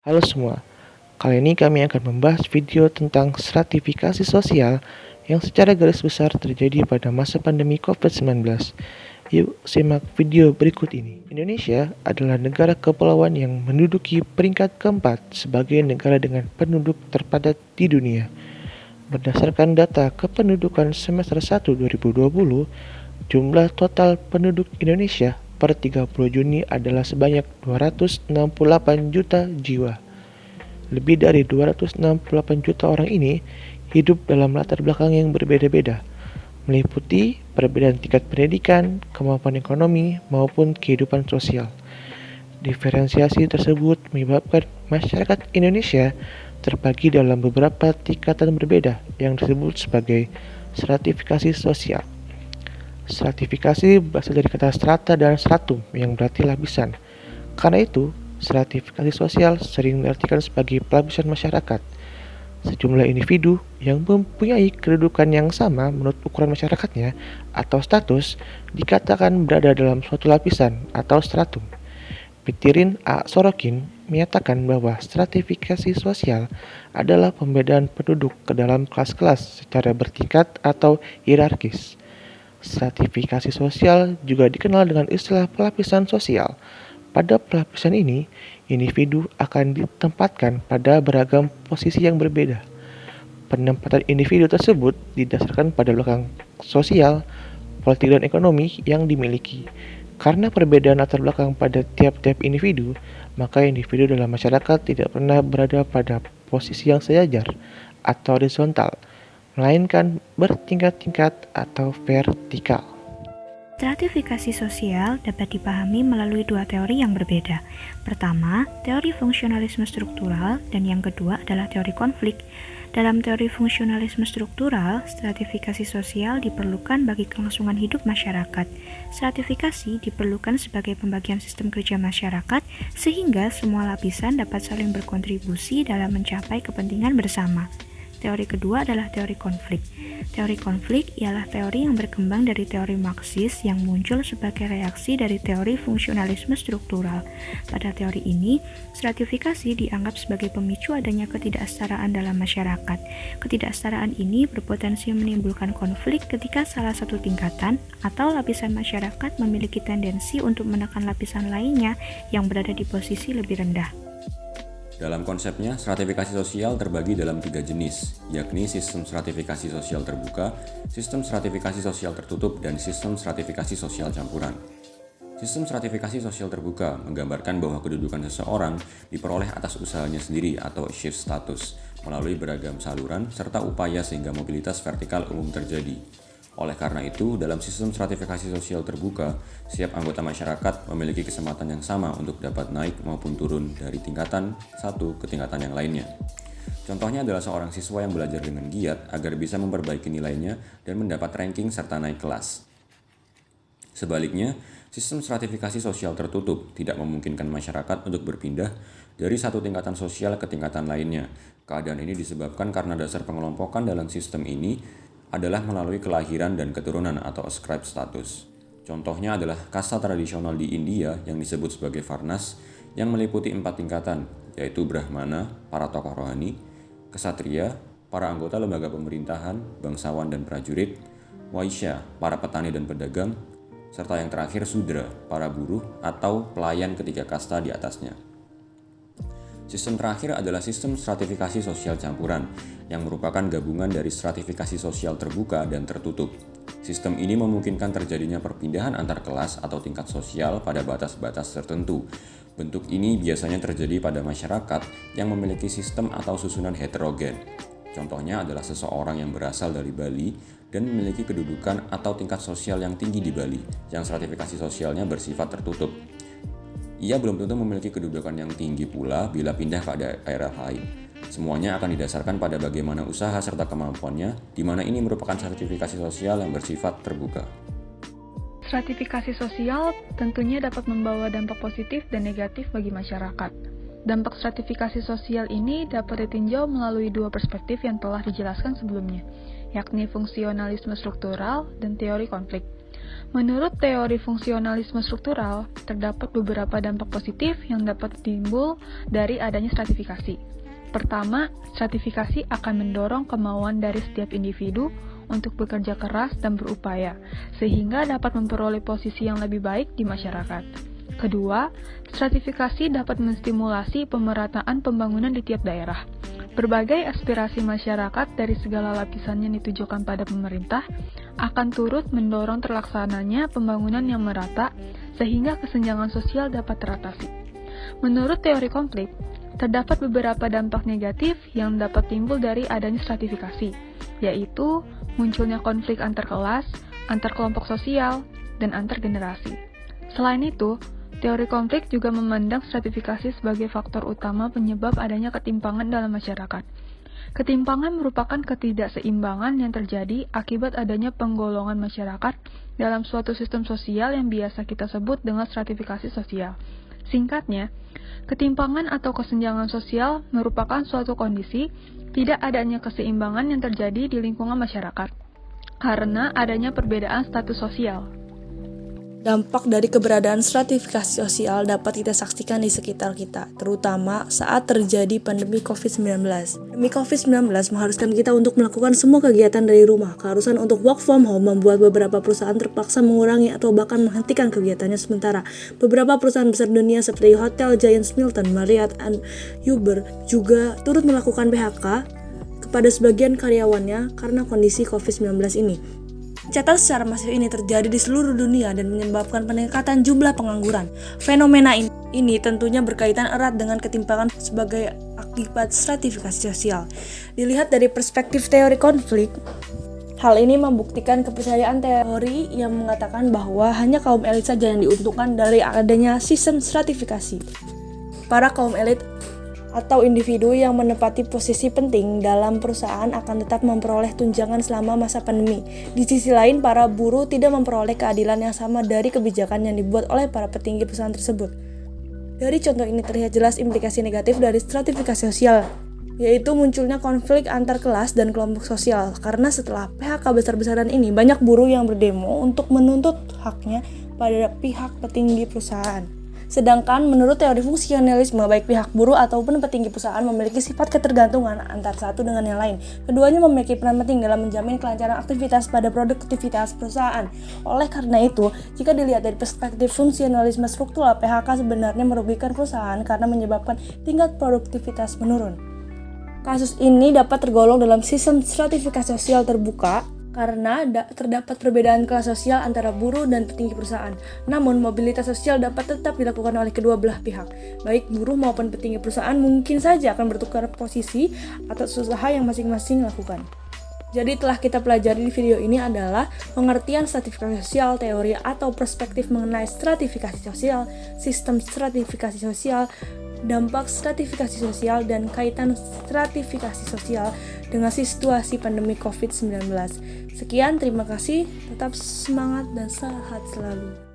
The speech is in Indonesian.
Halo semua, kali ini kami akan membahas video tentang stratifikasi sosial yang secara garis besar terjadi pada masa pandemi COVID-19. Yuk simak video berikut ini. Indonesia adalah negara kepulauan yang menduduki peringkat keempat sebagai negara dengan penduduk terpadat di dunia. Berdasarkan data kependudukan semester 1 2020, jumlah total penduduk Indonesia per 30 Juni adalah sebanyak 268 juta jiwa. Lebih dari 268 juta orang ini hidup dalam latar belakang yang berbeda-beda, meliputi perbedaan tingkat pendidikan, kemampuan ekonomi, maupun kehidupan sosial. Diferensiasi tersebut menyebabkan masyarakat Indonesia terbagi dalam beberapa tingkatan berbeda yang disebut sebagai stratifikasi sosial. Stratifikasi berasal dari kata strata dan stratum yang berarti lapisan. Karena itu, stratifikasi sosial sering diartikan sebagai pelapisan masyarakat. Sejumlah individu yang mempunyai kedudukan yang sama menurut ukuran masyarakatnya atau status dikatakan berada dalam suatu lapisan atau stratum. Pitirin A. Sorokin menyatakan bahwa stratifikasi sosial adalah pembedaan penduduk ke dalam kelas-kelas secara bertingkat atau hierarkis. Stratifikasi sosial juga dikenal dengan istilah pelapisan sosial. Pada pelapisan ini, individu akan ditempatkan pada beragam posisi yang berbeda. Penempatan individu tersebut didasarkan pada belakang sosial, politik dan ekonomi yang dimiliki. Karena perbedaan latar belakang pada tiap-tiap individu, maka individu dalam masyarakat tidak pernah berada pada posisi yang sejajar atau horizontal, melainkan bertingkat-tingkat atau vertikal. Stratifikasi sosial dapat dipahami melalui dua teori yang berbeda. Pertama, teori fungsionalisme struktural, dan yang kedua adalah teori konflik. Dalam teori fungsionalisme struktural, stratifikasi sosial diperlukan bagi kelangsungan hidup masyarakat. Stratifikasi diperlukan sebagai pembagian sistem kerja masyarakat, sehingga semua lapisan dapat saling berkontribusi dalam mencapai kepentingan bersama. Teori kedua adalah teori konflik. Teori konflik ialah teori yang berkembang dari teori Marxis yang muncul sebagai reaksi dari teori fungsionalisme struktural. Pada teori ini, stratifikasi dianggap sebagai pemicu adanya ketidaksetaraan dalam masyarakat. Ketidaksetaraan ini berpotensi menimbulkan konflik ketika salah satu tingkatan atau lapisan masyarakat memiliki tendensi untuk menekan lapisan lainnya yang berada di posisi lebih rendah. Dalam konsepnya, stratifikasi sosial terbagi dalam 3 jenis, yakni sistem stratifikasi sosial terbuka, sistem stratifikasi sosial tertutup, dan sistem stratifikasi sosial campuran. Sistem stratifikasi sosial terbuka menggambarkan bahwa kedudukan seseorang diperoleh atas usahanya sendiri atau shift status, melalui beragam saluran serta upaya sehingga mobilitas vertikal umum terjadi. Oleh karena itu, dalam sistem stratifikasi sosial terbuka, setiap anggota masyarakat memiliki kesempatan yang sama untuk dapat naik maupun turun dari tingkatan satu ke tingkatan yang lainnya. Contohnya adalah seorang siswa yang belajar dengan giat agar bisa memperbaiki nilainya dan mendapat ranking serta naik kelas. Sebaliknya, sistem stratifikasi sosial tertutup tidak memungkinkan masyarakat untuk berpindah dari satu tingkatan sosial ke tingkatan lainnya. Keadaan ini disebabkan karena dasar pengelompokan dalam sistem ini adalah melalui kelahiran dan keturunan atau ascribed status. Contohnya adalah kasta tradisional di India yang disebut sebagai Varnas yang meliputi 4 tingkatan, yaitu Brahmana, para tokoh rohani, Ksatria, para anggota lembaga pemerintahan, bangsawan dan prajurit, Waisya, para petani dan pedagang, serta yang terakhir Sudra, para buruh atau pelayan ketiga kasta di atasnya. Sistem terakhir adalah sistem stratifikasi sosial campuran, yang merupakan gabungan dari stratifikasi sosial terbuka dan tertutup. Sistem ini memungkinkan terjadinya perpindahan antar kelas atau tingkat sosial pada batas-batas tertentu. Bentuk ini biasanya terjadi pada masyarakat yang memiliki sistem atau susunan heterogen. Contohnya adalah seseorang yang berasal dari Bali dan memiliki kedudukan atau tingkat sosial yang tinggi di Bali, yang stratifikasi sosialnya bersifat tertutup. Ia belum tentu memiliki kedudukan yang tinggi pula bila pindah ke daerah lain. Semuanya akan didasarkan pada bagaimana usaha serta kemampuannya, di mana ini merupakan stratifikasi sosial yang bersifat terbuka. Stratifikasi sosial tentunya dapat membawa dampak positif dan negatif bagi masyarakat. Dampak stratifikasi sosial ini dapat ditinjau melalui dua perspektif yang telah dijelaskan sebelumnya, yakni fungsionalisme struktural dan teori konflik. Menurut teori fungsionalisme struktural, terdapat beberapa dampak positif yang dapat timbul dari adanya stratifikasi. Pertama, stratifikasi akan mendorong kemauan dari setiap individu untuk bekerja keras dan berupaya, sehingga dapat memperoleh posisi yang lebih baik di masyarakat. Kedua, stratifikasi dapat menstimulasi pemerataan pembangunan di tiap daerah. Berbagai aspirasi masyarakat dari segala lapisan yang ditujukan pada pemerintah akan turut mendorong terlaksananya pembangunan yang merata, sehingga kesenjangan sosial dapat teratasi. Menurut teori konflik, terdapat beberapa dampak negatif yang dapat timbul dari adanya stratifikasi, yaitu munculnya konflik antar kelas, antar kelompok sosial, dan antar generasi. Selain itu, teori konflik juga memandang stratifikasi sebagai faktor utama penyebab adanya ketimpangan dalam masyarakat. Ketimpangan merupakan ketidakseimbangan yang terjadi akibat adanya penggolongan masyarakat dalam suatu sistem sosial yang biasa kita sebut dengan stratifikasi sosial. Singkatnya, ketimpangan atau kesenjangan sosial merupakan suatu kondisi tidak adanya keseimbangan yang terjadi di lingkungan masyarakat karena adanya perbedaan status sosial. Dampak dari keberadaan stratifikasi sosial dapat kita saksikan di sekitar kita, terutama saat terjadi pandemi COVID-19. Pandemi COVID-19 mengharuskan kita untuk melakukan semua kegiatan dari rumah. Keharusan untuk work from home membuat beberapa perusahaan terpaksa mengurangi atau bahkan menghentikan kegiatannya sementara. Beberapa perusahaan besar dunia seperti Hotel Giants Hilton, Marriott, dan Uber juga turut melakukan PHK kepada sebagian karyawannya karena kondisi COVID-19 ini. Catat secara masif ini terjadi di seluruh dunia dan menyebabkan peningkatan jumlah pengangguran. Fenomena ini tentunya berkaitan erat dengan ketimpangan sebagai akibat stratifikasi sosial. Dilihat dari perspektif teori konflik, hal ini membuktikan kepercayaan teori yang mengatakan bahwa hanya kaum elit saja yang diuntungkan dari adanya sistem stratifikasi. Para kaum elit atau individu yang menempati posisi penting dalam perusahaan akan tetap memperoleh tunjangan selama masa pandemi. Di sisi lain, para buruh tidak memperoleh keadilan yang sama dari kebijakan yang dibuat oleh para petinggi perusahaan tersebut. Dari contoh ini terlihat jelas implikasi negatif dari stratifikasi sosial, yaitu munculnya konflik antar kelas dan kelompok sosial. Karena setelah PHK besar-besaran ini, banyak buruh yang berdemo untuk menuntut haknya pada pihak petinggi perusahaan. Sedangkan menurut teori fungsionalisme, baik pihak buruh ataupun petinggi perusahaan memiliki sifat ketergantungan antara satu dengan yang lain. Keduanya memiliki peran penting dalam menjamin kelancaran aktivitas pada produktivitas perusahaan. Oleh karena itu, jika dilihat dari perspektif fungsionalisme struktural, PHK sebenarnya merugikan perusahaan karena menyebabkan tingkat produktivitas menurun. Kasus ini dapat tergolong dalam sistem stratifikasi sosial terbuka karena terdapat perbedaan kelas sosial antara buruh dan petinggi perusahaan. Namun, mobilitas sosial dapat tetap dilakukan oleh kedua belah pihak. Baik buruh maupun petinggi perusahaan mungkin saja akan bertukar posisi atas usaha yang masing-masing lakukan. Jadi telah kita pelajari di video ini adalah pengertian stratifikasi sosial, teori atau perspektif mengenai stratifikasi sosial, sistem stratifikasi sosial, dampak stratifikasi sosial, dan kaitan stratifikasi sosial dengan situasi pandemi COVID-19. Sekian, terima kasih, tetap semangat dan sehat selalu.